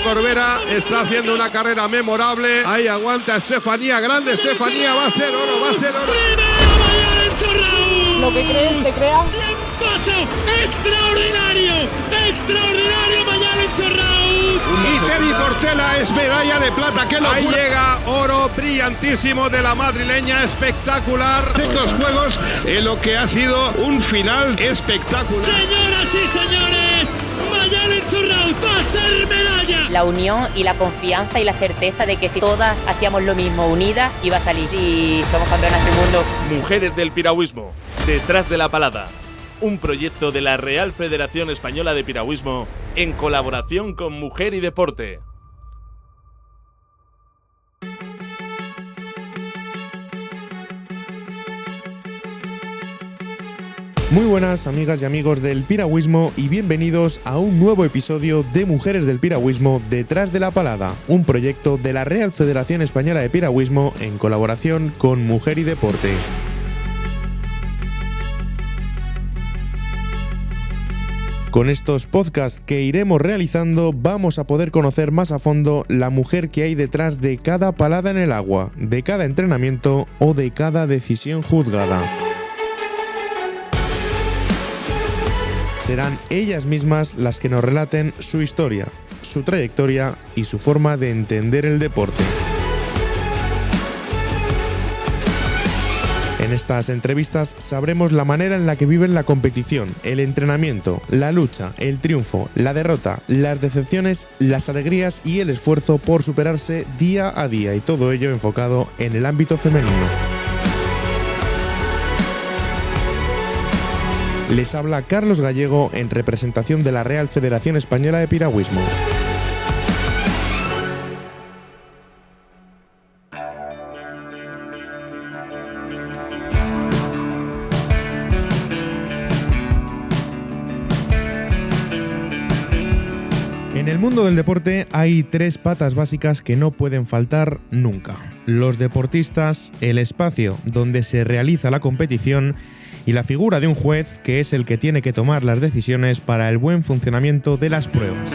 Corbera está haciendo una carrera memorable. Ahí aguanta Estefanía, grande Estefanía, va a ser oro, va a ser oro. Lo que crees te crea. Extraordinario, extraordinario Mayalen Serraut. Y Tevi Portela es medalla de plata. ¡Qué locura! Ahí llega oro brillantísimo de la madrileña, espectacular. Estos juegos en lo que ha sido un final espectacular. Señoras y señores, Mayalen Serraut va a ser medalla. La unión y la confianza y la certeza de que si todas hacíamos lo mismo unidas iba a salir y somos campeonas del mundo. Mujeres del piragüismo, detrás de la palada. Un proyecto de la Real Federación Española de Piragüismo en colaboración con Mujer y Deporte. Muy buenas amigas y amigos del piragüismo y bienvenidos a un nuevo episodio de Mujeres del Piragüismo detrás de la palada, un proyecto de la Real Federación Española de Piragüismo en colaboración con Mujer y Deporte. Con estos podcasts que iremos realizando vamos a poder conocer más a fondo la mujer que hay detrás de cada palada en el agua, de cada entrenamiento o de cada decisión juzgada. Serán ellas mismas las que nos relaten su historia, su trayectoria y su forma de entender el deporte. En estas entrevistas sabremos la manera en la que viven la competición, el entrenamiento, la lucha, el triunfo, la derrota, las decepciones, las alegrías y el esfuerzo por superarse día a día, y todo ello enfocado en el ámbito femenino. Les habla Carlos Gallego en representación de la Real Federación Española de Piragüismo. En el mundo del deporte hay tres patas básicas que no pueden faltar nunca: los deportistas, el espacio donde se realiza la competición y la figura de un juez, que es el que tiene que tomar las decisiones para el buen funcionamiento de las pruebas.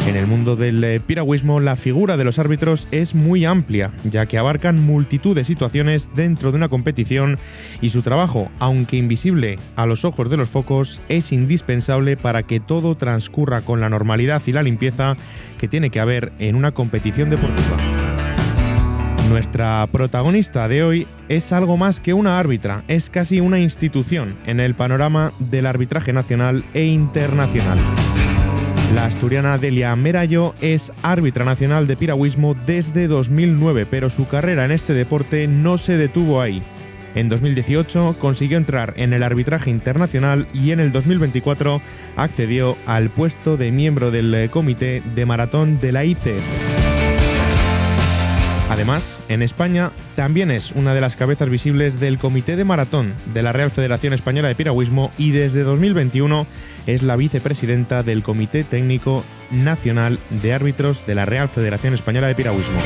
En el mundo del piragüismo, la figura de los árbitros es muy amplia, ya que abarcan multitud de situaciones dentro de una competición y su trabajo, aunque invisible a los ojos de los focos, es indispensable para que todo transcurra con la normalidad y la limpieza que tiene que haber en una competición deportiva. Nuestra protagonista de hoy es algo más que una árbitra, es casi una institución en el panorama del arbitraje nacional e internacional. La asturiana Delia Merallo es árbitra nacional de piragüismo desde 2009, pero su carrera en este deporte no se detuvo ahí. En 2018 consiguió entrar en el arbitraje internacional y en el 2024 accedió al puesto de miembro del comité de maratón de la ICF. Además, en España también es una de las cabezas visibles del Comité de Maratón de la Real Federación Española de Piragüismo y desde 2021 es la vicepresidenta del Comité Técnico Nacional de Árbitros de la Real Federación Española de Piragüismo.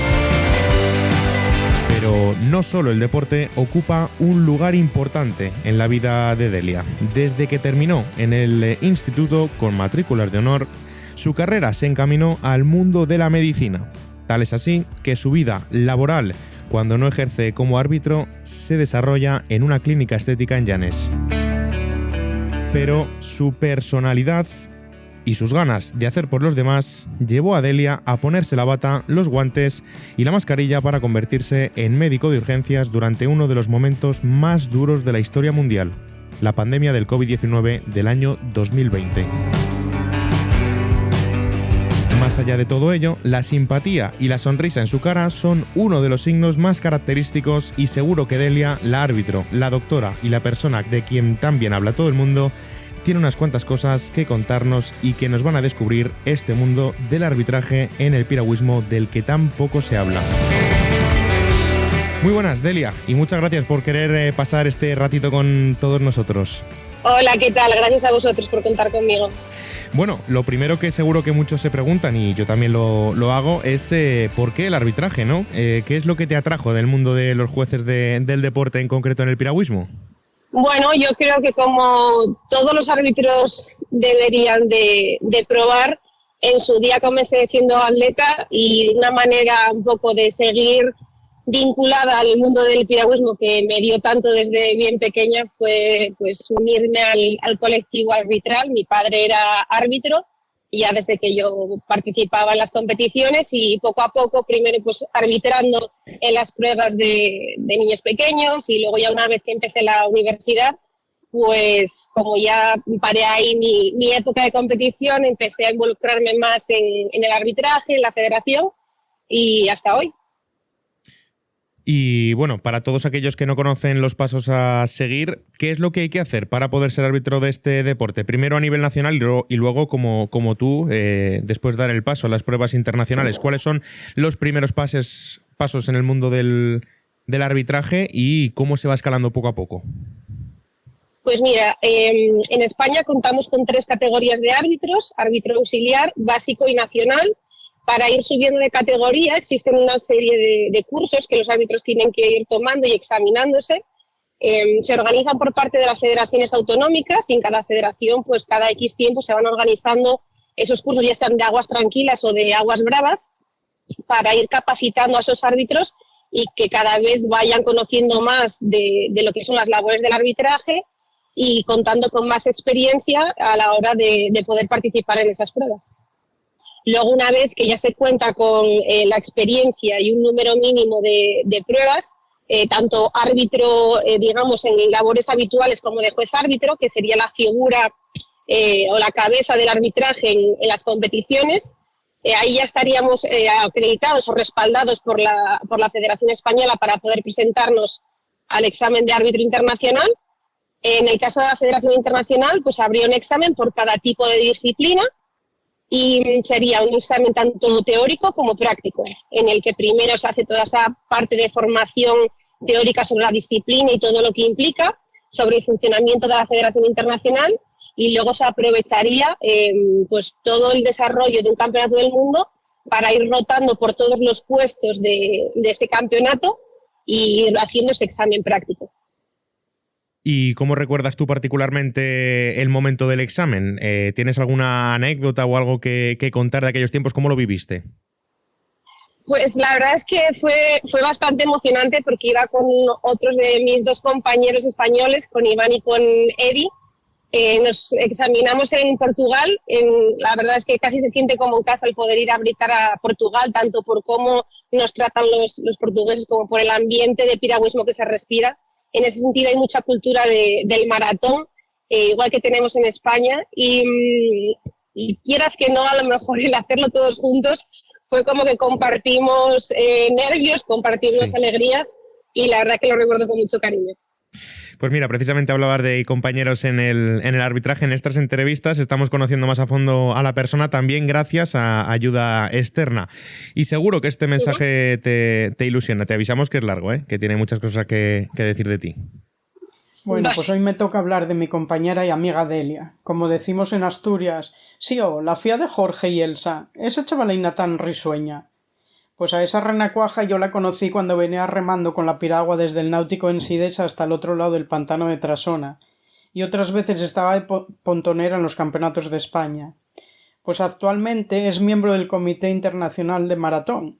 Pero no solo el deporte ocupa un lugar importante en la vida de Delia. Desde que terminó en el instituto con matrículas de honor, su carrera se encaminó al mundo de la medicina. Tal es así que su vida laboral, cuando no ejerce como árbitro, se desarrolla en una clínica estética en Llanes. Pero su personalidad y sus ganas de hacer por los demás llevó a Delia a ponerse la bata, los guantes y la mascarilla para convertirse en médico de urgencias durante uno de los momentos más duros de la historia mundial, la pandemia del COVID-19 del año 2020. Más allá de todo ello, la simpatía y la sonrisa en su cara son uno de los signos más característicos y seguro que Delia, la árbitro, la doctora y la persona de quien tan bien habla todo el mundo, tiene unas cuantas cosas que contarnos y que nos van a descubrir este mundo del arbitraje en el piragüismo del que tan poco se habla. Muy buenas, Delia, y muchas gracias por querer pasar este ratito con todos nosotros. Hola, ¿qué tal? Gracias a vosotros por contar conmigo. Bueno, lo primero que seguro que muchos se preguntan, y yo también lo hago, es ¿por qué el arbitraje, no? ¿Qué es lo que te atrajo del mundo de los jueces del deporte, en concreto en el piragüismo? Bueno, yo creo que como todos los árbitros deberían de probar, En su día comencé siendo atleta y una manera un poco de seguir vinculada al mundo del piragüismo que me dio tanto desde bien pequeña fue pues unirme al colectivo arbitral. Mi padre era árbitro y ya desde que yo participaba en las competiciones y poco a poco, primero pues arbitrando en las pruebas de niños pequeños y luego ya una vez que empecé la universidad, pues como ya paré ahí mi época de competición, empecé a involucrarme más en el arbitraje, en la federación y hasta hoy. Y bueno, para todos aquellos que no conocen los pasos a seguir, ¿qué es lo que hay que hacer para poder ser árbitro de este deporte? Primero a nivel nacional y luego como tú, después dar el paso a las pruebas internacionales. ¿Cuáles son los primeros pasos en el mundo del arbitraje y cómo se va escalando poco a poco? Pues mira, en España contamos con 3 categorías de árbitros: árbitro auxiliar, básico y nacional. Para ir subiendo de categoría existen una serie de cursos que los árbitros tienen que ir tomando y examinándose. Se organizan por parte de las federaciones autonómicas y en cada federación, pues cada X tiempo se van organizando esos cursos, ya sean de aguas tranquilas o de aguas bravas, para ir capacitando a esos árbitros y que cada vez vayan conociendo más de lo que son las labores del arbitraje y contando con más experiencia a la hora de poder participar en esas pruebas. Luego, una vez que ya se cuenta con la experiencia y un número mínimo de pruebas, tanto árbitro, digamos, en labores habituales como de juez árbitro, que sería la figura o la cabeza del arbitraje en las competiciones, ahí ya estaríamos acreditados o respaldados por la Federación Española para poder presentarnos al examen de árbitro internacional. En el caso de la Federación Internacional, pues habría un examen por cada tipo de disciplina y sería un examen tanto teórico como práctico, en el que primero se hace toda esa parte de formación teórica sobre la disciplina y todo lo que implica, sobre el funcionamiento de la Federación Internacional, y luego se aprovecharía pues todo el desarrollo de un campeonato del mundo para ir rotando por todos los puestos de ese campeonato y ir haciendo ese examen práctico. ¿Y cómo recuerdas tú particularmente el momento del examen? ¿Tienes alguna anécdota o algo que contar de aquellos tiempos? ¿Cómo lo viviste? Pues la verdad es que fue bastante emocionante porque iba con otros de mis 2 compañeros españoles, con Iván y con Eddie. Nos examinamos en Portugal. La verdad es que casi se siente como en casa el poder ir a arbitrar a Portugal, tanto por cómo nos tratan los portugueses como por el ambiente de piragüismo que se respira. En ese sentido hay mucha cultura del maratón, igual que tenemos en España, y quieras que no, a lo mejor el hacerlo todos juntos fue como que compartimos nervios, compartimos alegrías, y la verdad que lo recuerdo con mucho cariño. Pues mira, precisamente hablabas de compañeros en el arbitraje. En estas entrevistas estamos conociendo más a fondo a la persona, también gracias a ayuda externa. Y seguro que este mensaje te ilusiona. Te avisamos que es largo, que tiene muchas cosas que decir de ti. Bueno, pues hoy me toca hablar de mi compañera y amiga Delia. Como decimos en Asturias, sí, la fía de Jorge y Elsa, esa chavalina tan risueña. Pues a esa renacuaja yo la conocí cuando venía remando con la piragua desde el náutico en Sides hasta el otro lado del pantano de Trasona, y otras veces estaba de pontonera en los campeonatos de España. Pues actualmente es miembro del Comité Internacional de Maratón,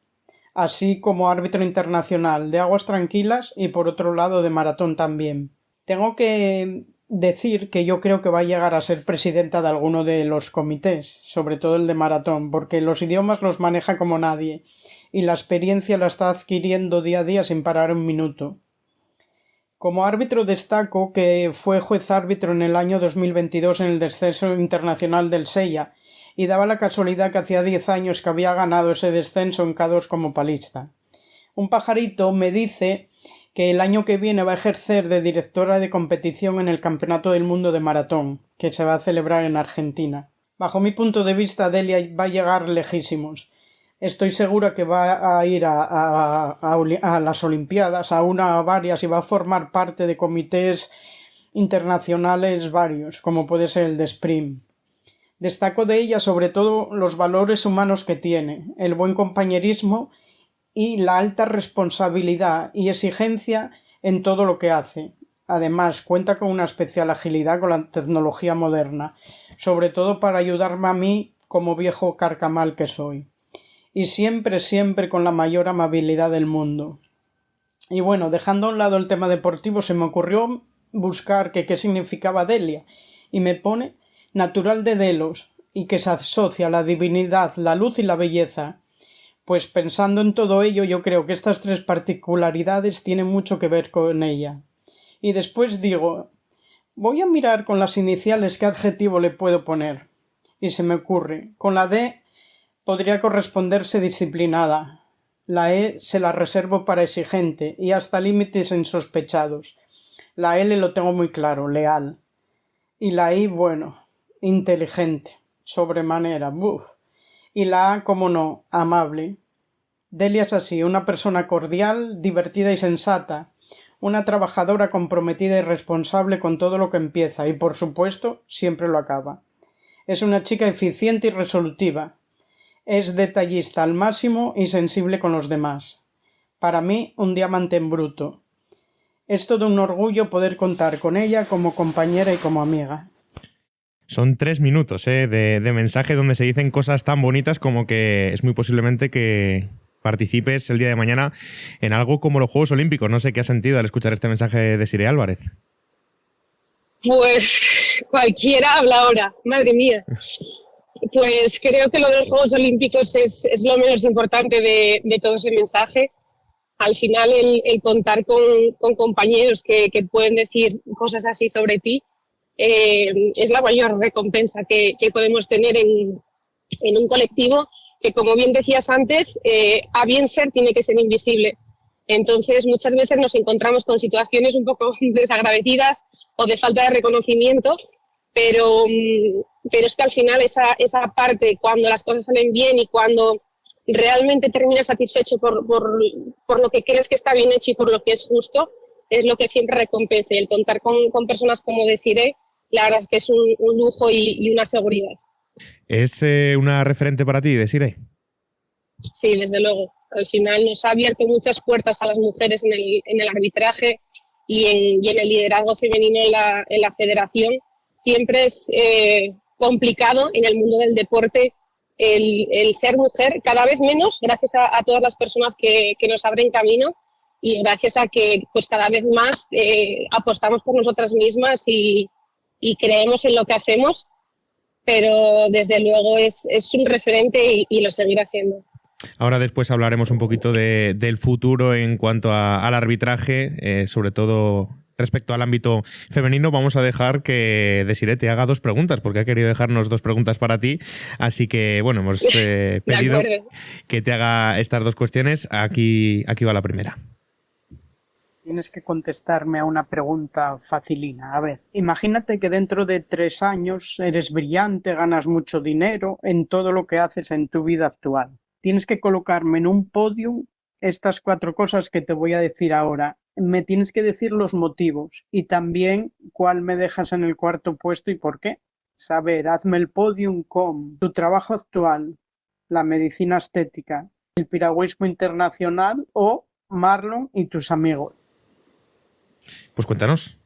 así como árbitro internacional de aguas tranquilas y por otro lado de maratón también. Tengo que decir que yo creo que va a llegar a ser presidenta de alguno de los comités, sobre todo el de maratón, porque los idiomas los maneja como nadie y la experiencia la está adquiriendo día a día sin parar un minuto. Como árbitro destaco que fue juez árbitro en el año 2022 en el descenso internacional del Sella y daba la casualidad que hacía 10 años que había ganado ese descenso en K2 como palista. Un pajarito me dice que el año que viene va a ejercer de directora de competición en el Campeonato del Mundo de Maratón, que se va a celebrar en Argentina. Bajo mi punto de vista, Delia va a llegar lejísimos. Estoy segura que va a ir a las Olimpiadas, a varias, y va a formar parte de comités internacionales varios, como puede ser el de Sprint. Destaco de ella sobre todo los valores humanos que tiene, el buen compañerismo y la alta responsabilidad y exigencia en todo lo que hace. Además, cuenta con una especial agilidad con la tecnología moderna, sobre todo para ayudarme a mí como viejo carcamal que soy. Y siempre, siempre con la mayor amabilidad del mundo. Y bueno, dejando a un lado el tema deportivo, se me ocurrió buscar qué significaba Delia, y me pone natural de Delos, y que se asocia a la divinidad, la luz y la belleza. Pues pensando en todo ello, yo creo que estas 3 particularidades tienen mucho que ver con ella. Y después digo, voy a mirar con las iniciales qué adjetivo le puedo poner. Y se me ocurre, con la D podría corresponderse disciplinada. La E se la reservo para exigente y hasta límites insospechados. La L lo tengo muy claro, leal. Y la I, bueno, inteligente, sobremanera, buf. Y la A, como no, amable. Delia es así, una persona cordial, divertida y sensata, una trabajadora comprometida y responsable con todo lo que empieza y, por supuesto, siempre lo acaba. Es una chica eficiente y resolutiva. Es detallista al máximo y sensible con los demás. Para mí, un diamante en bruto. Es todo un orgullo poder contar con ella como compañera y como amiga. Son 3 minutos de mensaje donde se dicen cosas tan bonitas como que es muy posiblemente que participes el día de mañana en algo como los Juegos Olímpicos. No sé qué has sentido al escuchar este mensaje de Desiree Álvarez. Pues cualquiera habla ahora, madre mía. Pues creo que lo de los Juegos Olímpicos es lo menos importante de todo ese mensaje. Al final el contar con compañeros que pueden decir cosas así sobre ti es la mayor recompensa que podemos tener en un colectivo que, como bien decías antes, a bien ser tiene que ser invisible. Entonces, muchas veces nos encontramos con situaciones un poco desagradecidas o de falta de reconocimiento, pero es que al final esa parte, cuando las cosas salen bien y cuando realmente terminas satisfecho por lo que crees que está bien hecho y por lo que es justo, es lo que siempre recompensa. Y el contar con personas como Desiree, la verdad es que es un lujo y una seguridad. ¿Es una referente para ti, Desiree? Sí, desde luego. Al final nos ha abierto muchas puertas a las mujeres en el arbitraje y en el liderazgo femenino en la federación. Siempre es complicado en el mundo del deporte el ser mujer, cada vez menos, gracias a todas las personas que nos abren camino y gracias a que pues cada vez más apostamos por nosotras mismas y creemos en lo que hacemos, pero desde luego es un referente y lo seguirá siendo. Ahora después hablaremos un poquito del futuro en cuanto al arbitraje, sobre todo respecto al ámbito femenino. Vamos a dejar que Desiree te haga 2 preguntas, porque ha querido dejarnos 2 preguntas para ti. Así que, bueno, hemos pedido que te haga estas 2 cuestiones. Aquí va la primera. Tienes que contestarme a una pregunta facilina. A ver, imagínate que dentro de 3 años eres brillante, ganas mucho dinero en todo lo que haces en tu vida actual. Tienes que colocarme en un podium estas 4 cosas que te voy a decir ahora. Me tienes que decir los motivos y también cuál me dejas en el 4.º puesto y por qué. Saber, hazme el podium con tu trabajo actual, la medicina estética, el piragüismo internacional o Marlon y tus amigos. Pues cuéntanos.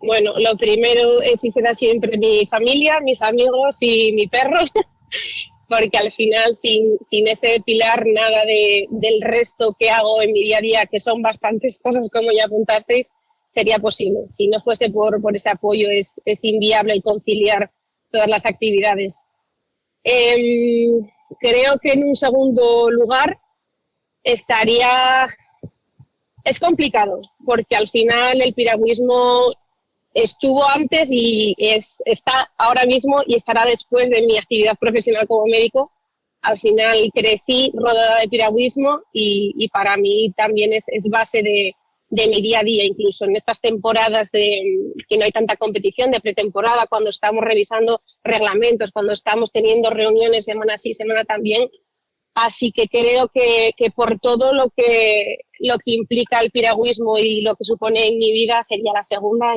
Bueno, lo primero es y será siempre mi familia, mis amigos y mi perro, porque al final sin ese pilar nada del resto que hago en mi día a día, que son bastantes cosas como ya apuntasteis, sería posible. Si no fuese por ese apoyo es inviable el conciliar todas las actividades. Creo que en un segundo lugar es complicado, porque al final el piragüismo estuvo antes y está ahora mismo y estará después de mi actividad profesional como médico. Al final crecí rodeada de piragüismo y para mí también es base de mi día a día, incluso en estas temporadas que no hay tanta competición de pretemporada, cuando estamos revisando reglamentos, cuando estamos teniendo reuniones semana sí, semana también. Así que creo que por todo lo que implica el piragüismo y lo que supone en mi vida sería la segunda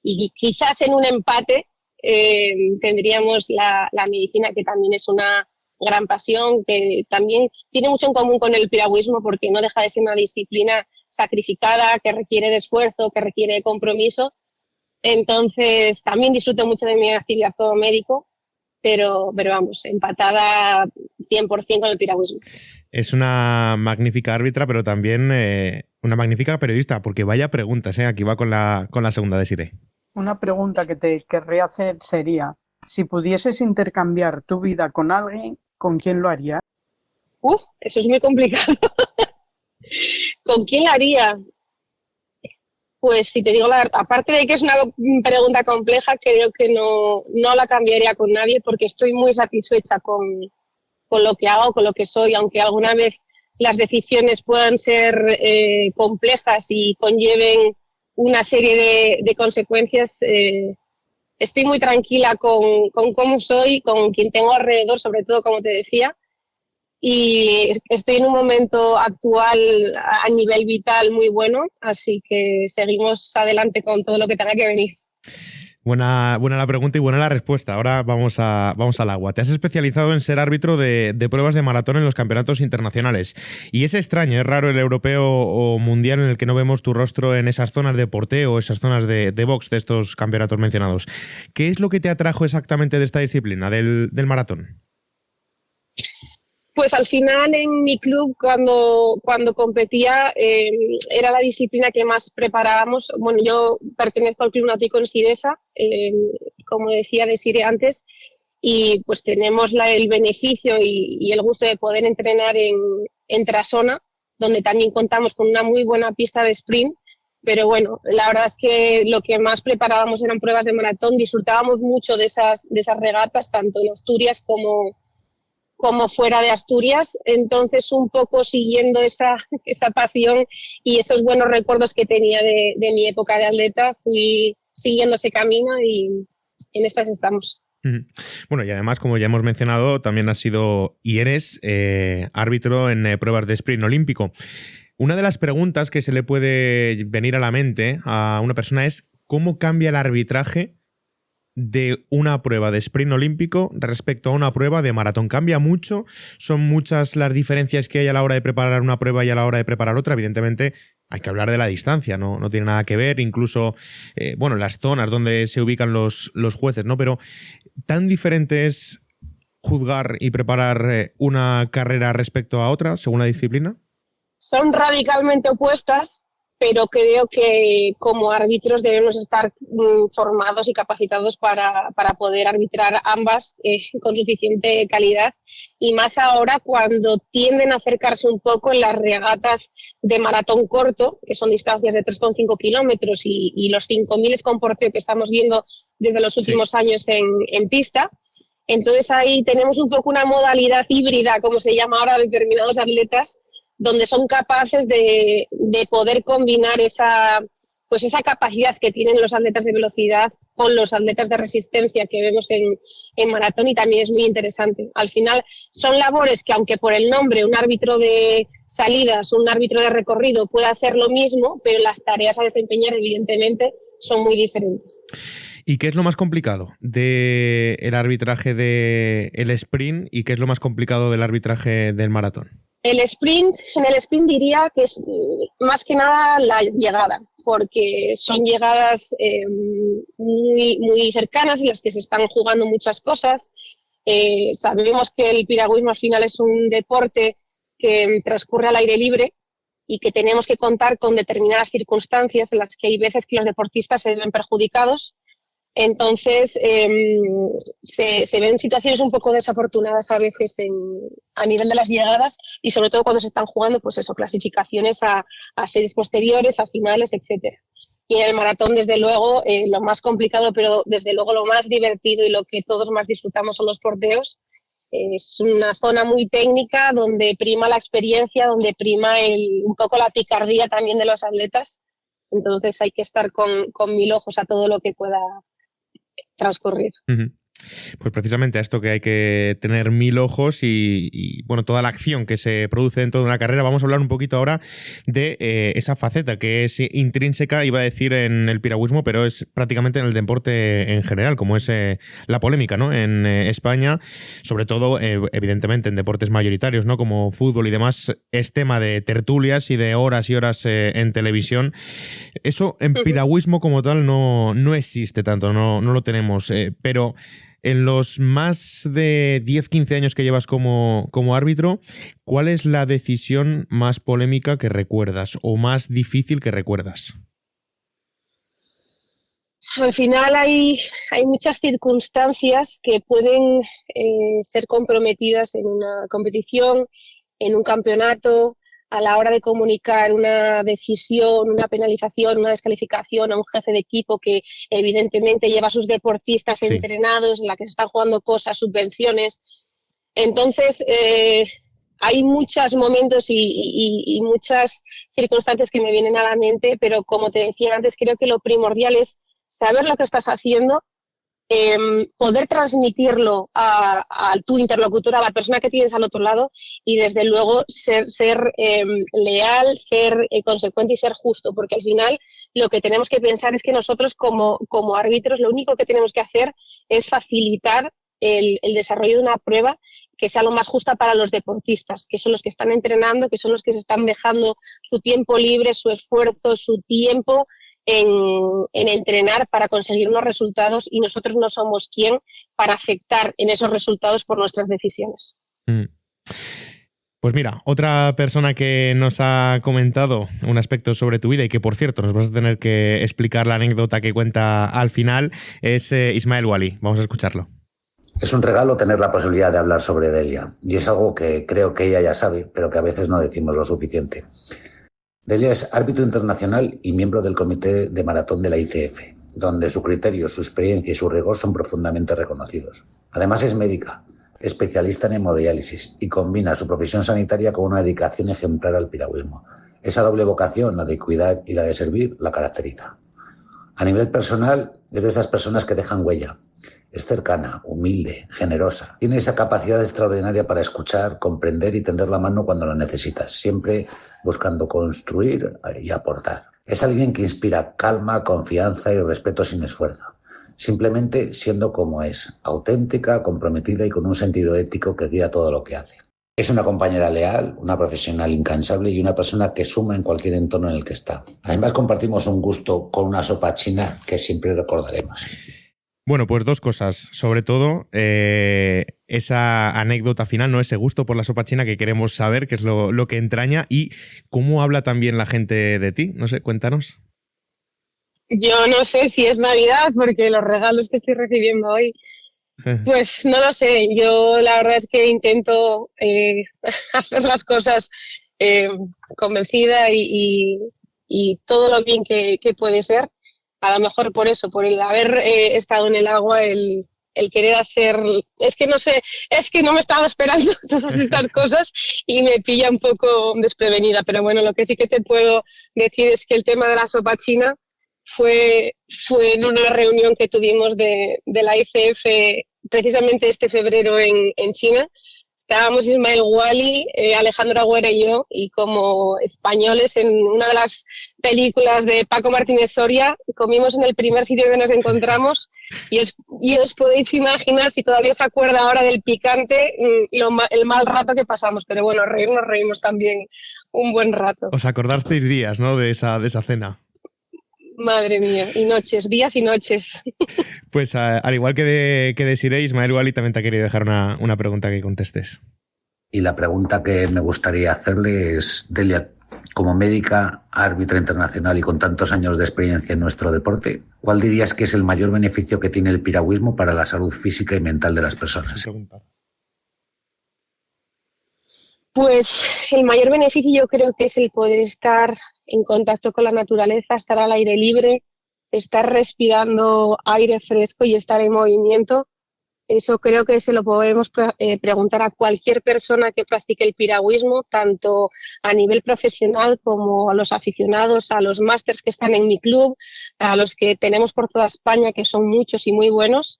y quizás en un empate tendríamos la medicina, que también es una gran pasión, que también tiene mucho en común con el piragüismo porque no deja de ser una disciplina sacrificada, que requiere de esfuerzo, que requiere de compromiso. Entonces también disfruto mucho de mi actividad como médico. pero vamos, empatada 100% con el piragüismo. Es una magnífica árbitra, pero también una magnífica periodista, porque vaya preguntas, aquí va con la segunda, Desiree. Una pregunta que te querría hacer sería, si pudieses intercambiar tu vida con alguien, ¿con quién lo harías? Eso es muy complicado. ¿Con quién lo haría? Pues si te digo la verdad, aparte de que es una pregunta compleja, creo que no la cambiaría con nadie porque estoy muy satisfecha con lo que hago, con lo que soy, aunque alguna vez las decisiones puedan ser complejas y conlleven una serie de consecuencias. Estoy muy tranquila con cómo soy, con quien tengo alrededor, sobre todo, como te decía, y estoy en un momento actual a nivel vital muy bueno, así que seguimos adelante con todo lo que tenga que venir. Buena la pregunta y buena la respuesta. Ahora vamos al agua. Te has especializado en ser árbitro de pruebas de maratón en los campeonatos internacionales. Y es extraño, es raro el europeo o mundial en el que no vemos tu rostro en esas zonas de porteo o esas zonas de box de estos campeonatos mencionados. ¿Qué es lo que te atrajo exactamente de esta disciplina, del maratón? Pues al final en mi club cuando competía era la disciplina que más preparábamos. Bueno, yo pertenezco al Club Náutico en Sidesa, como decía Desiree antes, y pues tenemos el beneficio y el gusto de poder entrenar en Trasona, donde también contamos con una muy buena pista de sprint. Pero bueno, la verdad es que lo que más preparábamos eran pruebas de maratón. Disfrutábamos mucho de esas regatas, tanto en Asturias como fuera de Asturias, entonces un poco siguiendo esa pasión y esos buenos recuerdos que tenía de mi época de atleta, fui siguiendo ese camino y en estas estamos. Bueno, y además, como ya hemos mencionado, también has sido y eres árbitro en pruebas de sprint olímpico. Una de las preguntas que se le puede venir a la mente a una persona es ¿cómo cambia el arbitraje de una prueba de sprint olímpico respecto a una prueba de maratón? ¿Cambia mucho? ¿Son muchas las diferencias que hay a la hora de preparar una prueba y a la hora de preparar otra? Evidentemente hay que hablar de la distancia, no tiene nada que ver, incluso las zonas donde se ubican los jueces, ¿no? Pero ¿tan diferente es juzgar y preparar una carrera respecto a otra, según la disciplina? Son radicalmente opuestas, pero creo que como árbitros debemos estar formados y capacitados para poder arbitrar ambas con suficiente calidad, y más ahora cuando tienden a acercarse un poco en las regatas de maratón corto, que son distancias de 3,5 kilómetros y los 5.000 con porteo que estamos viendo desde los últimos años en pista. Entonces ahí tenemos un poco una modalidad híbrida, como se llama ahora, de determinados atletas, donde son capaces de poder combinar esa capacidad que tienen los atletas de velocidad con los atletas de resistencia que vemos en maratón, y también es muy interesante. Al final son labores que, aunque por el nombre un árbitro de salidas, un árbitro de recorrido pueda hacer lo mismo, pero las tareas a desempeñar evidentemente son muy diferentes. ¿Y qué es lo más complicado del arbitraje del sprint y qué es lo más complicado del arbitraje del maratón? En el sprint diría que es más que nada la llegada, porque son llegadas muy, muy cercanas en las que se están jugando muchas cosas. Sabemos que el piragüismo al final es un deporte que transcurre al aire libre y que tenemos que contar con determinadas circunstancias en las que hay veces que los deportistas se ven perjudicados. Entonces se ven situaciones un poco desafortunadas a veces a nivel de las llegadas, y sobre todo cuando se están jugando clasificaciones a series posteriores, a finales, etcétera. Y en el maratón, desde luego, lo más complicado, pero desde luego lo más divertido y lo que todos más disfrutamos son los porteos. Es una zona muy técnica donde prima la experiencia, donde prima un poco la picardía también de los atletas. Entonces hay que estar con 1000 ojos a todo lo que pueda transcurrir. Pues precisamente a esto que hay que tener 1000 ojos y toda la acción que se produce dentro de una carrera. Vamos a hablar un poquito ahora de esa faceta que es intrínseca, iba a decir, en el piragüismo, pero es prácticamente en el deporte en general, como es la polémica, ¿no? En España, sobre todo, evidentemente, en deportes mayoritarios, ¿no? Como fútbol y demás, es tema de tertulias y de horas y horas en televisión. Eso en piragüismo como tal no existe tanto, no lo tenemos, pero En los más de 10-15 años que llevas como árbitro, ¿cuál es la decisión más polémica que recuerdas o más difícil que recuerdas? Al final hay muchas circunstancias que pueden ser comprometidas en una competición, en un campeonato, a la hora de comunicar una decisión, una penalización, una descalificación a un jefe de equipo que evidentemente lleva a sus deportistas entrenados, en la que se están jugando cosas, subvenciones. Entonces, hay muchos momentos y muchas circunstancias que me vienen a la mente, pero como te decía antes, creo que lo primordial es saber lo que estás haciendo, poder transmitirlo a tu interlocutor, a la persona que tienes al otro lado, y desde luego ser leal, ser consecuente y ser justo, porque al final lo que tenemos que pensar es que nosotros como árbitros lo único que tenemos que hacer es facilitar el desarrollo de una prueba que sea lo más justa para los deportistas, que son los que están entrenando, que son los que se están dejando su tiempo libre, su esfuerzo, su tiempo en entrenar para conseguir unos resultados, y nosotros no somos quien para afectar en esos resultados por nuestras decisiones. Pues mira, otra persona que nos ha comentado un aspecto sobre tu vida y que, por cierto, nos vas a tener que explicar la anécdota que cuenta al final es Ismael Wali. Vamos a escucharlo. Es un regalo tener la posibilidad de hablar sobre Delia, y es algo que creo que ella ya sabe, pero que a veces no decimos lo suficiente. Delia es árbitro internacional y miembro del comité de maratón de la ICF, donde su criterio, su experiencia y su rigor son profundamente reconocidos. Además es médica, especialista en hemodiálisis, y combina su profesión sanitaria con una dedicación ejemplar al piragüismo. Esa doble vocación, la de cuidar y la de servir, la caracteriza. A nivel personal, es de esas personas que dejan huella. Es cercana, humilde, generosa. Tiene esa capacidad extraordinaria para escuchar, comprender y tender la mano cuando lo necesitas, siempre buscando construir y aportar. Es alguien que inspira calma, confianza y respeto sin esfuerzo, simplemente siendo como es, auténtica, comprometida y con un sentido ético que guía todo lo que hace. Es una compañera leal, una profesional incansable y una persona que suma en cualquier entorno en el que está. Además, compartimos un gusto con una sopa china que siempre recordaremos. Bueno, pues dos cosas. Sobre todo, esa anécdota final, ¿no? Ese gusto por la sopa china que queremos saber, que es lo que entraña, y cómo habla también la gente de ti. No sé, cuéntanos. Yo no sé si es Navidad, porque los regalos que estoy recibiendo hoy, pues no lo sé. Yo la verdad es que intento hacer las cosas convencida y todo lo bien que puede ser. A lo mejor por eso, por el haber estado en el agua, el querer hacer... Es que no sé, es que no me estaba esperando todas estas cosas y me pilla un poco desprevenida. Pero bueno, lo que sí que te puedo decir es que el tema de la sopa china fue en una reunión que tuvimos de la ICF precisamente este febrero en China. Estábamos Ismael Wali, Alejandro Agüera y yo, y como españoles en una de las películas de Paco Martínez Soria, comimos en el primer sitio que nos encontramos y os podéis imaginar, si todavía se acuerda ahora del picante, el mal rato que pasamos. Pero bueno, nos reímos también un buen rato. Os acordasteis días, ¿no? de esa cena. Madre mía, y noches, días y noches. Pues al igual que de Siré, Ismael Wali también te ha querido dejar una pregunta que contestes. Y la pregunta que me gustaría hacerle es, Delia, como médica, árbitra internacional y con tantos años de experiencia en nuestro deporte, ¿cuál dirías que es el mayor beneficio que tiene el piragüismo para la salud física y mental de las personas? Pues el mayor beneficio yo creo que es el poder estar en contacto con la naturaleza, estar al aire libre, estar respirando aire fresco y estar en movimiento. Eso creo que se lo podemos preguntar a cualquier persona que practique el piragüismo, tanto a nivel profesional como a los aficionados, a los másters que están en mi club, a los que tenemos por toda España, que son muchos y muy buenos.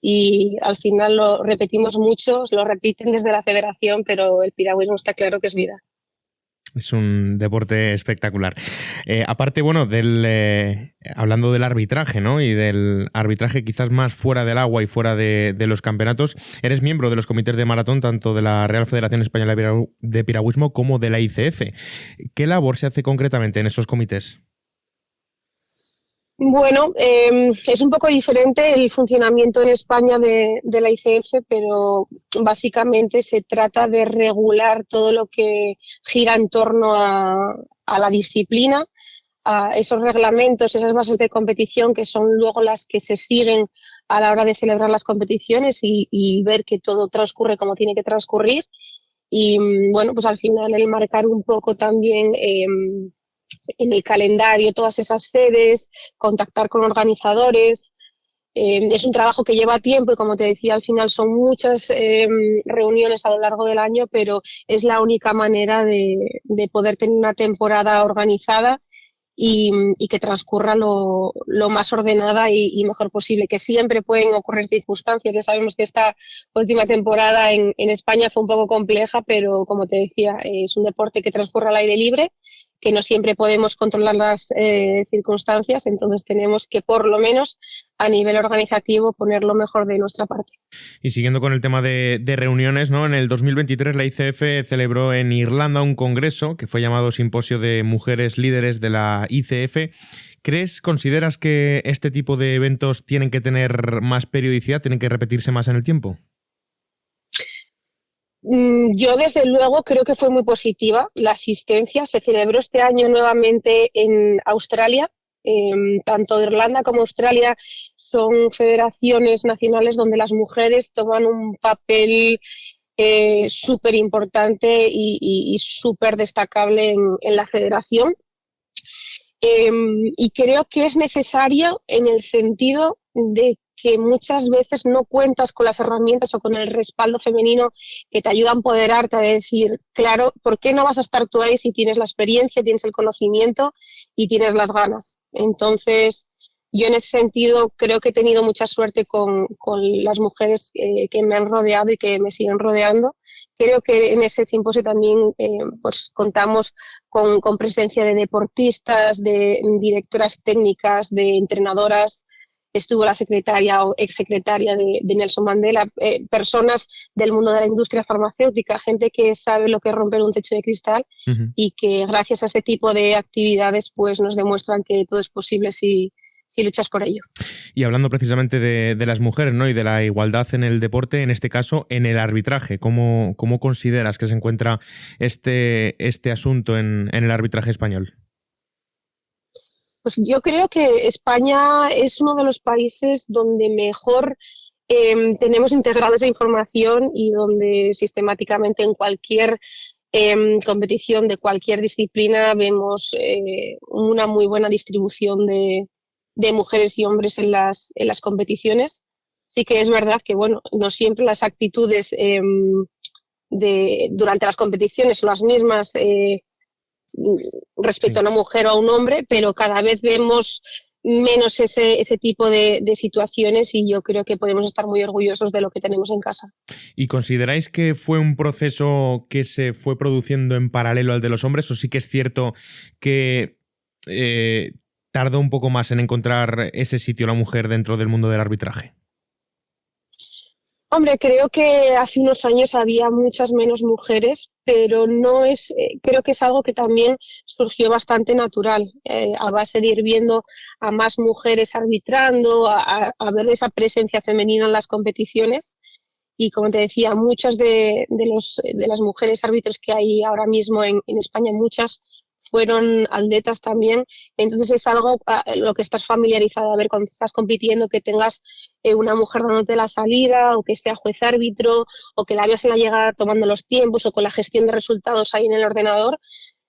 Y al final lo repetimos mucho, lo repiten desde la federación, pero el piragüismo está claro que es vida. Es un deporte espectacular. Aparte, bueno, hablando del arbitraje, ¿no? Y del arbitraje quizás más fuera del agua y fuera de los campeonatos, eres miembro de los comités de maratón, tanto de la Real Federación Española de Piragüismo como de la ICF. ¿Qué labor se hace concretamente en esos comités? Bueno, es un poco diferente el funcionamiento en España de la ICF, pero básicamente se trata de regular todo lo que gira en torno a la disciplina, a esos reglamentos, esas bases de competición que son luego las que se siguen a la hora de celebrar las competiciones y ver que todo transcurre como tiene que transcurrir. Y bueno, pues al final el marcar un poco también en el calendario todas esas sedes, contactar con organizadores. Es un trabajo que lleva tiempo y, como te decía, al final son muchas reuniones a lo largo del año, pero es la única manera de poder tener una temporada organizada y que transcurra lo más ordenada y mejor posible, que siempre pueden ocurrir circunstancias. Ya sabemos que esta última temporada en España fue un poco compleja, pero como te decía, es un deporte que transcurre al aire libre, que no siempre podemos controlar las circunstancias, entonces tenemos que por lo menos a nivel organizativo poner lo mejor de nuestra parte. Y siguiendo con el tema de reuniones, ¿no? En el 2023 la ICF celebró en Irlanda un congreso que fue llamado Simposio de Mujeres Líderes de la ICF. ¿Consideras que este tipo de eventos tienen que tener más periodicidad, tienen que repetirse más en el tiempo? Yo desde luego creo que fue muy positiva la asistencia. Se celebró este año nuevamente en Australia. Tanto Irlanda como Australia son federaciones nacionales donde las mujeres toman un papel súper importante y súper destacable en la federación. Y creo que es necesario en el sentido de que muchas veces no cuentas con las herramientas o con el respaldo femenino que te ayuda a empoderarte, a decir, claro, ¿por qué no vas a estar tú ahí si tienes la experiencia, tienes el conocimiento y tienes las ganas? Entonces, yo en ese sentido creo que he tenido mucha suerte con las mujeres que me han rodeado y que me siguen rodeando. Creo que en ese simposio también pues contamos con presencia de deportistas, de directoras técnicas, de entrenadoras. Estuvo la secretaria o exsecretaria de Nelson Mandela, personas del mundo de la industria farmacéutica, gente que sabe lo que es romper un techo de cristal y que gracias a este tipo de actividades pues nos demuestran que todo es posible si luchas por ello. Y hablando precisamente de las mujeres, ¿no? Y de la igualdad en el deporte, en este caso en el arbitraje, ¿cómo consideras que se encuentra este asunto en el arbitraje español? Pues yo creo que España es uno de los países donde mejor tenemos integrada esa información y donde sistemáticamente en cualquier competición de cualquier disciplina vemos una muy buena distribución de mujeres y hombres en las competiciones. Sí que es verdad que, bueno, no siempre las actitudes durante las competiciones son las mismas respecto a una mujer o a un hombre, pero cada vez vemos menos ese tipo de situaciones y yo creo que podemos estar muy orgullosos de lo que tenemos en casa. ¿Y consideráis que fue un proceso que se fue produciendo en paralelo al de los hombres o sí que es cierto que tardó un poco más en encontrar ese sitio la mujer dentro del mundo del arbitraje? Hombre, creo que hace unos años había muchas menos mujeres, pero no es, creo que es algo que también surgió bastante natural, a base de ir viendo a más mujeres arbitrando, a ver esa presencia femenina en las competiciones. Y como te decía, muchas de las mujeres árbitros que hay ahora mismo en España, muchas fueron atletas también. Entonces es algo lo que estás familiarizado a ver cuando estás compitiendo, que tengas una mujer dándote la salida o que sea juez árbitro o que la veas en la llegada tomando los tiempos o con la gestión de resultados ahí en el ordenador.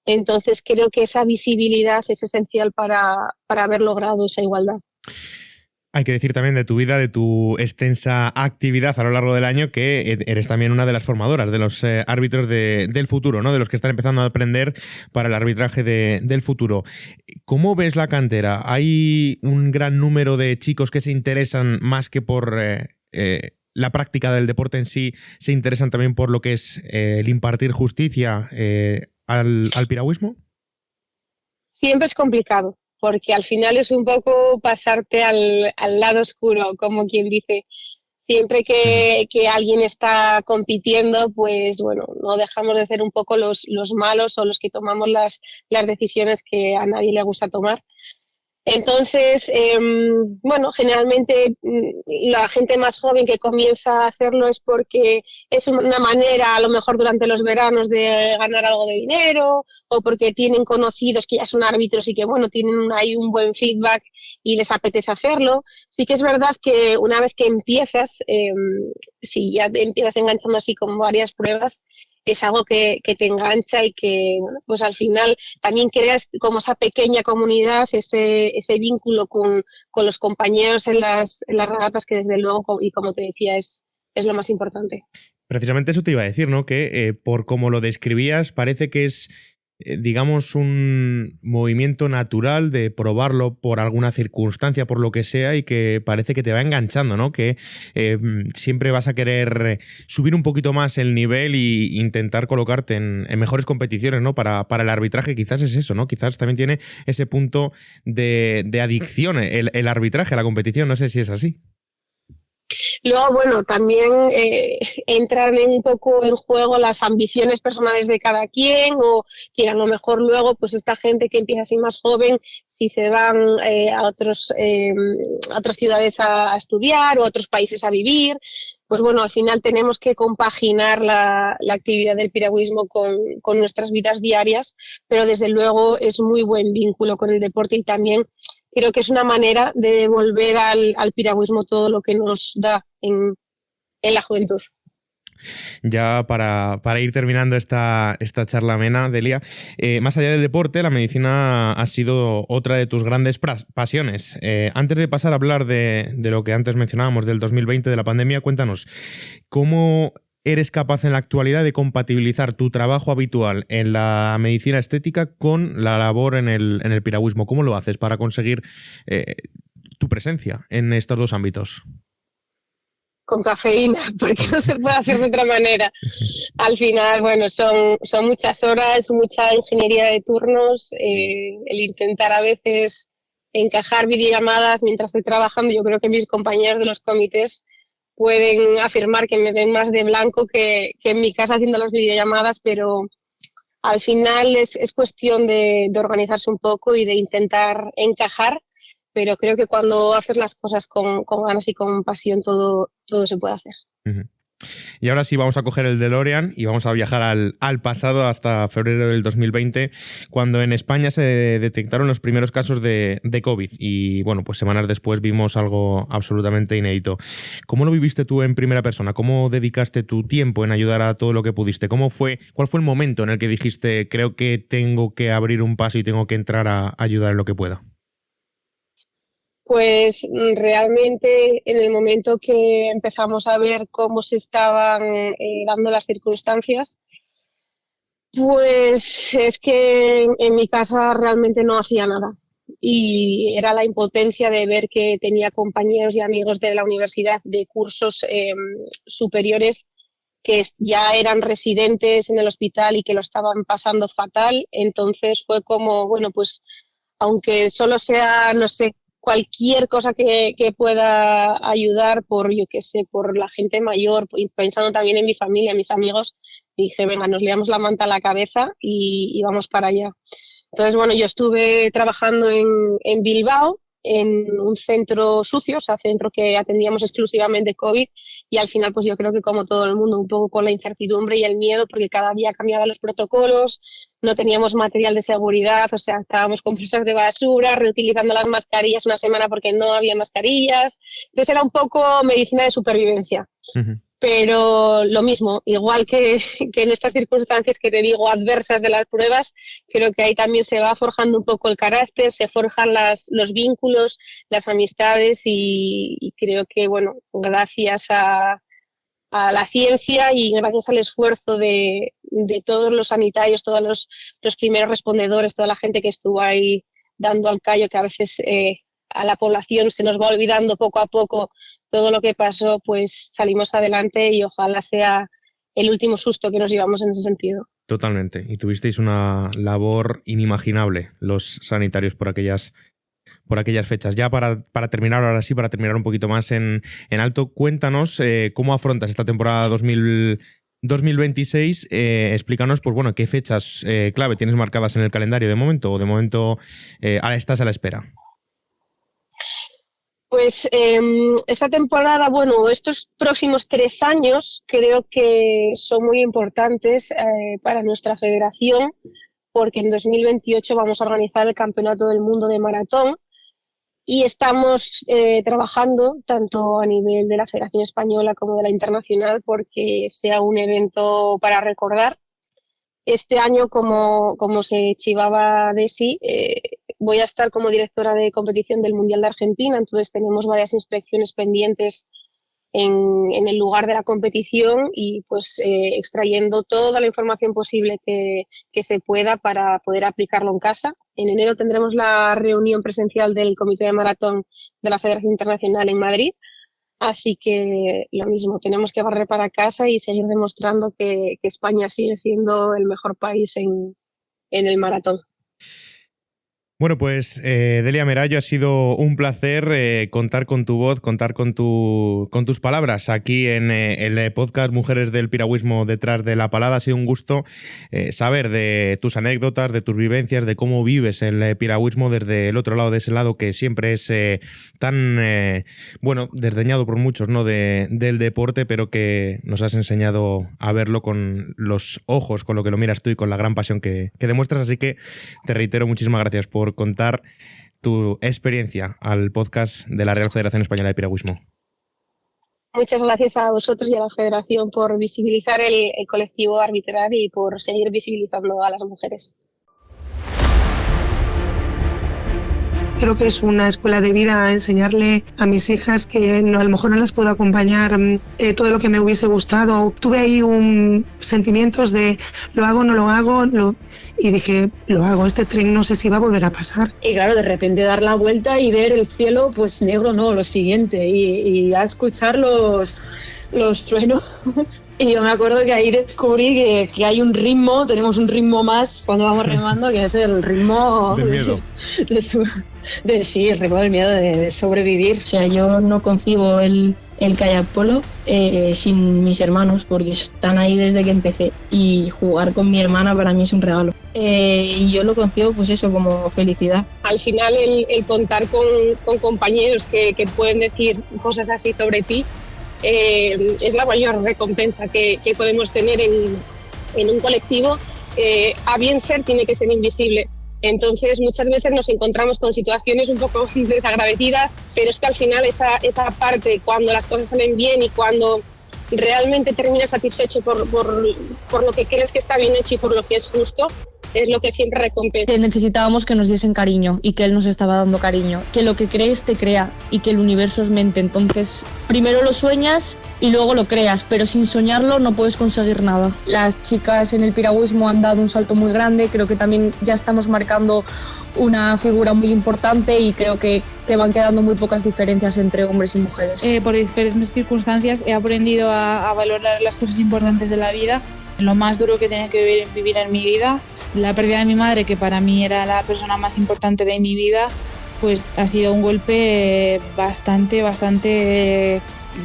Entonces creo que esa visibilidad es esencial para haber logrado esa igualdad. Hay que decir también de tu vida, de tu extensa actividad a lo largo del año, que eres también una de las formadoras de los árbitros del futuro, ¿no? De los que están empezando a aprender para el arbitraje del futuro. ¿Cómo ves la cantera? ¿Hay un gran número de chicos que se interesan más que por la práctica del deporte en sí, se interesan también por lo que es el impartir justicia al piragüismo? Siempre es complicado, porque al final es un poco pasarte al lado oscuro, como quien dice. Siempre que alguien está compitiendo, pues bueno, no dejamos de ser un poco los malos o los que tomamos las decisiones que a nadie le gusta tomar. Entonces, bueno, generalmente la gente más joven que comienza a hacerlo es porque es una manera, a lo mejor durante los veranos, de ganar algo de dinero, o porque tienen conocidos que ya son árbitros y que, bueno, tienen ahí un buen feedback y les apetece hacerlo. Sí que es verdad que una vez que empiezas, si ya te empiezas enganchando así con varias pruebas, es algo que te engancha y que, bueno, pues al final también creas como esa pequeña comunidad, ese vínculo con los compañeros en las regatas, que desde luego, y como te decía, es lo más importante. Precisamente eso te iba a decir, ¿no? Que por como lo describías, parece que es, digamos, un movimiento natural de probarlo por alguna circunstancia, por lo que sea, y que parece que te va enganchando, ¿no? Que siempre vas a querer subir un poquito más el nivel e intentar colocarte en mejores competiciones, ¿no? Para el arbitraje quizás es eso, ¿no? Quizás también tiene ese punto de adicción el arbitraje a la competición, no sé si es así. Luego, bueno, también entran un poco en juego las ambiciones personales de cada quien, o que a lo mejor luego, pues esta gente que empieza así más joven, si se van a otras ciudades a estudiar o a otros países a vivir, pues bueno, al final tenemos que compaginar la actividad del piragüismo con nuestras vidas diarias, pero desde luego es muy buen vínculo con el deporte, y también creo que es una manera de devolver al piragüismo todo lo que nos da en la juventud. Ya para ir terminando esta charla amena, Delia, más allá del deporte, la medicina ha sido otra de tus grandes pasiones. Antes de pasar a hablar de lo que antes mencionábamos, del 2020, de la pandemia, cuéntanos, ¿cómo eres capaz en la actualidad de compatibilizar tu trabajo habitual en la medicina estética con la labor en el piragüismo? ¿Cómo lo haces para conseguir tu presencia en estos dos ámbitos? Con cafeína, porque no se puede hacer de otra manera. Al final, bueno, son muchas horas, mucha ingeniería de turnos, el intentar a veces encajar videollamadas mientras estoy trabajando. Yo creo que mis compañeros de los comités pueden afirmar que me ven más de blanco que en mi casa haciendo las videollamadas, pero al final es cuestión de organizarse un poco y de intentar encajar, pero creo que cuando haces las cosas con ganas y con pasión, todo se puede hacer. Uh-huh. Y ahora sí vamos a coger el DeLorean y vamos a viajar al pasado, hasta febrero del 2020, cuando en España se detectaron los primeros casos de COVID. Y bueno, pues semanas después vimos algo absolutamente inédito. ¿Cómo lo viviste tú en primera persona? ¿Cómo dedicaste tu tiempo en ayudar a todo lo que pudiste? ¿Cuál fue el momento en el que dijiste, creo que tengo que abrir un paso y tengo que entrar a ayudar en lo que pueda? Pues realmente en el momento que empezamos a ver cómo se estaban dando las circunstancias, pues es que en mi casa realmente no hacía nada, y era la impotencia de ver que tenía compañeros y amigos de la universidad de cursos superiores que ya eran residentes en el hospital y que lo estaban pasando fatal. Entonces fue como, bueno, pues aunque solo sea, no sé, cualquier cosa que pueda ayudar por, yo qué sé, por la gente mayor, pensando también en mi familia, en mis amigos, dije, venga, nos liamos la manta a la cabeza y vamos para allá. Entonces, bueno, yo estuve trabajando en Bilbao, en un centro sucio, o sea, centro que atendíamos exclusivamente COVID, y al final, pues yo creo que como todo el mundo, un poco con la incertidumbre y el miedo, porque cada día cambiaban los protocolos, no teníamos material de seguridad, o sea, estábamos con bolsas de basura, reutilizando las mascarillas una semana porque no había mascarillas. Entonces era un poco medicina de supervivencia. Uh-huh. Pero lo mismo, igual que en estas circunstancias que te digo adversas de las pruebas, creo que ahí también se va forjando un poco el carácter, se forjan los vínculos, las amistades, y creo que, bueno, gracias a la ciencia y gracias al esfuerzo de todos los sanitarios, todos los primeros respondedores, toda la gente que estuvo ahí dando al callo, que a veces a la población se nos va olvidando poco a poco todo lo que pasó, pues salimos adelante, y ojalá sea el último susto que nos llevamos en ese sentido. Totalmente. Y tuvisteis una labor inimaginable los sanitarios por aquellas fechas. Ya para terminar, ahora sí, para terminar un poquito más en alto, cuéntanos cómo afrontas esta temporada 2026. Explícanos, pues bueno, qué fechas clave tienes marcadas en el calendario de momento, o de momento ahora estás a la espera. Pues esta temporada, bueno, estos próximos 3 años creo que son muy importantes para nuestra federación, porque en 2028 vamos a organizar el Campeonato del Mundo de Maratón y estamos trabajando tanto a nivel de la Federación Española como de la internacional porque sea un evento para recordar. Este año, como se chivaba de sí, voy a estar como directora de competición del Mundial de Argentina, entonces tenemos varias inspecciones pendientes en el lugar de la competición y pues extrayendo toda la información posible que se pueda para poder aplicarlo en casa. En enero tendremos la reunión presencial del Comité de Maratón de la Federación Internacional en Madrid. Así que lo mismo, tenemos que barrer para casa y seguir demostrando que España sigue siendo el mejor país en el maratón. Bueno, pues Delia Merayo, ha sido un placer contar con tu voz, contar con tus palabras aquí en el podcast Mujeres del Piragüismo detrás de la palada. Ha sido un gusto saber de tus anécdotas, de tus vivencias, de cómo vives el piragüismo desde el otro lado, de ese lado que siempre es tan, desdeñado por muchos, ¿no? del deporte, pero que nos has enseñado a verlo con los ojos, con lo que lo miras tú y con la gran pasión que demuestras. Así que te reitero, muchísimas gracias por contar tu experiencia al podcast de la Real Federación Española de Piragüismo. Muchas gracias a vosotros y a la Federación por visibilizar el colectivo arbitral y por seguir visibilizando a las mujeres. Creo que es una escuela de vida enseñarle a mis hijas que a lo mejor no las puedo acompañar todo lo que me hubiese gustado. Tuve ahí sentimientos de lo hago, no lo hago, y dije, lo hago, este tren no sé si va a volver a pasar. Y claro, de repente dar la vuelta y ver el cielo, pues negro no, lo siguiente, y a escuchar los truenos. Y yo me acuerdo que ahí descubrí que hay un ritmo, tenemos un ritmo más cuando vamos remando, que es el ritmo del miedo. Sí, el ritmo del miedo de sobrevivir. O sea, yo no concibo el kayak polo sin mis hermanos, porque están ahí desde que empecé, y jugar con mi hermana para mí es un regalo. Y yo lo concibo, pues eso, como felicidad. Al final el contar con compañeros que pueden decir cosas así sobre ti, es la mayor recompensa que podemos tener en un colectivo. A bien ser tiene que ser invisible. Entonces muchas veces nos encontramos con situaciones un poco desagradecidas, pero es que al final esa parte, cuando las cosas salen bien y cuando realmente terminas satisfecho por lo que crees que está bien hecho y por lo que es justo, es lo que siempre recompensa. Necesitábamos que nos diesen cariño y que él nos estaba dando cariño. Que lo que crees te crea y que el universo es mente. Entonces, primero lo sueñas y luego lo creas, pero sin soñarlo no puedes conseguir nada. Las chicas en el piragüismo han dado un salto muy grande. Creo que también ya estamos marcando una figura muy importante y creo que van quedando muy pocas diferencias entre hombres y mujeres. Por diferentes circunstancias he aprendido a valorar las cosas importantes de la vida. Lo más duro que tenía que vivir en mi vida, la pérdida de mi madre, que para mí era la persona más importante de mi vida, pues ha sido un golpe bastante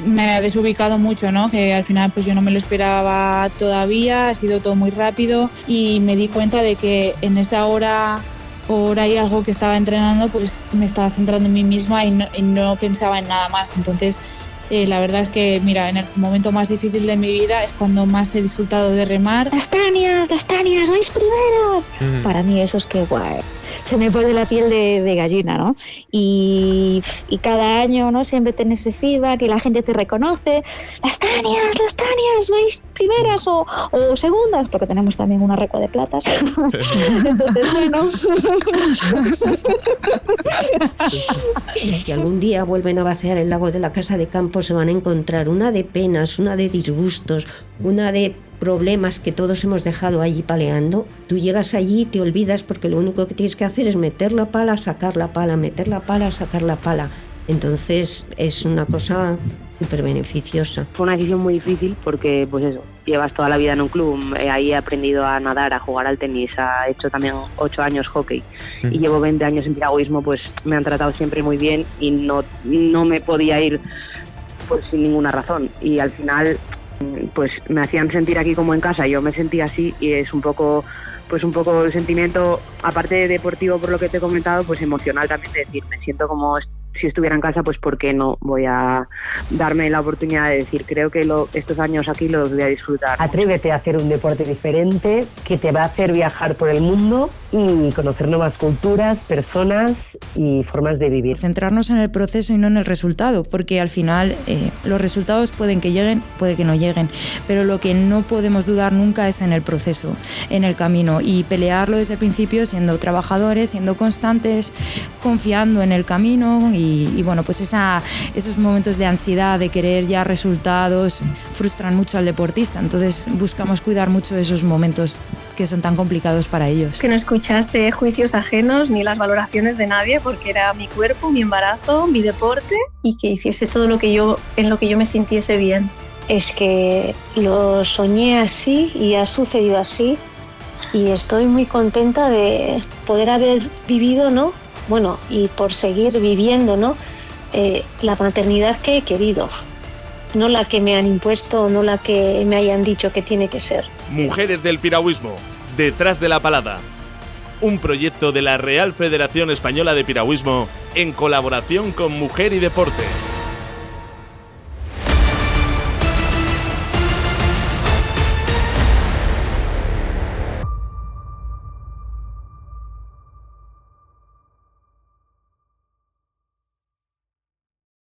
me ha desubicado mucho, ¿no? Que al final pues yo no me lo esperaba todavía, ha sido todo muy rápido y me di cuenta de que en esa hora y algo que estaba entrenando, pues me estaba centrando en mí misma y no pensaba en nada más. Entonces la verdad es que, mira, en el momento más difícil de mi vida es cuando más he disfrutado de remar. ¡Las Tanias, vais primeros! Para mí eso es que guay. Se me pone la piel de gallina, ¿no? Y cada año, ¿no? Siempre tenés ese feedback y la gente te reconoce. ¡Las Tanias, vais primeras o segundas! Porque tenemos también una recua de platas. Entonces, bueno. Si algún día vuelven a vaciar el lago de la casa de campo, se van a encontrar una de penas, una de disgustos, una de problemas que todos hemos dejado allí paleando. Tú llegas allí y te olvidas porque lo único que tienes que hacer es meter la pala, sacar la pala, meter la pala, sacar la pala. Entonces es una cosa súper beneficiosa. Fue una decisión muy difícil porque, pues eso, llevas toda la vida en un club, ahí he aprendido a nadar, a jugar al tenis, he hecho también 8 años hockey y llevo 20 años en piragüismo, pues me han tratado siempre muy bien y no me podía ir pues sin ninguna razón y al final pues me hacían sentir aquí como en casa, yo me sentía así y es un poco el sentimiento, aparte de deportivo por lo que te he comentado, pues emocional también, de decir, me siento como si estuviera en casa, pues ¿por qué no? Voy a darme la oportunidad de decir, creo que estos años aquí los voy a disfrutar. Atrévete a hacer un deporte diferente que te va a hacer viajar por el mundo y conocer nuevas culturas, personas y formas de vivir. Centrarnos en el proceso y no en el resultado, porque al final los resultados pueden que lleguen, puede que no lleguen, pero lo que no podemos dudar nunca es en el proceso, en el camino, y pelearlo desde el principio siendo trabajadores, siendo constantes, confiando en el camino y bueno, pues esos momentos de ansiedad, de querer ya resultados, frustran mucho al deportista, entonces buscamos cuidar mucho esos momentos que son tan complicados para ellos. Que no escuchase juicios ajenos ni las valoraciones de nadie, porque era mi cuerpo, mi embarazo, mi deporte, y que hiciese todo en lo que yo me sintiese bien. Es que lo soñé así y ha sucedido así, y estoy muy contenta de poder haber vivido, ¿no? Bueno, y por seguir viviendo, ¿no? La maternidad que he querido, no la que me han impuesto, no la que me hayan dicho que tiene que ser. Mujeres del piragüismo, detrás de la palada. Un proyecto de la Real Federación Española de Piragüismo en colaboración con Mujer y Deporte.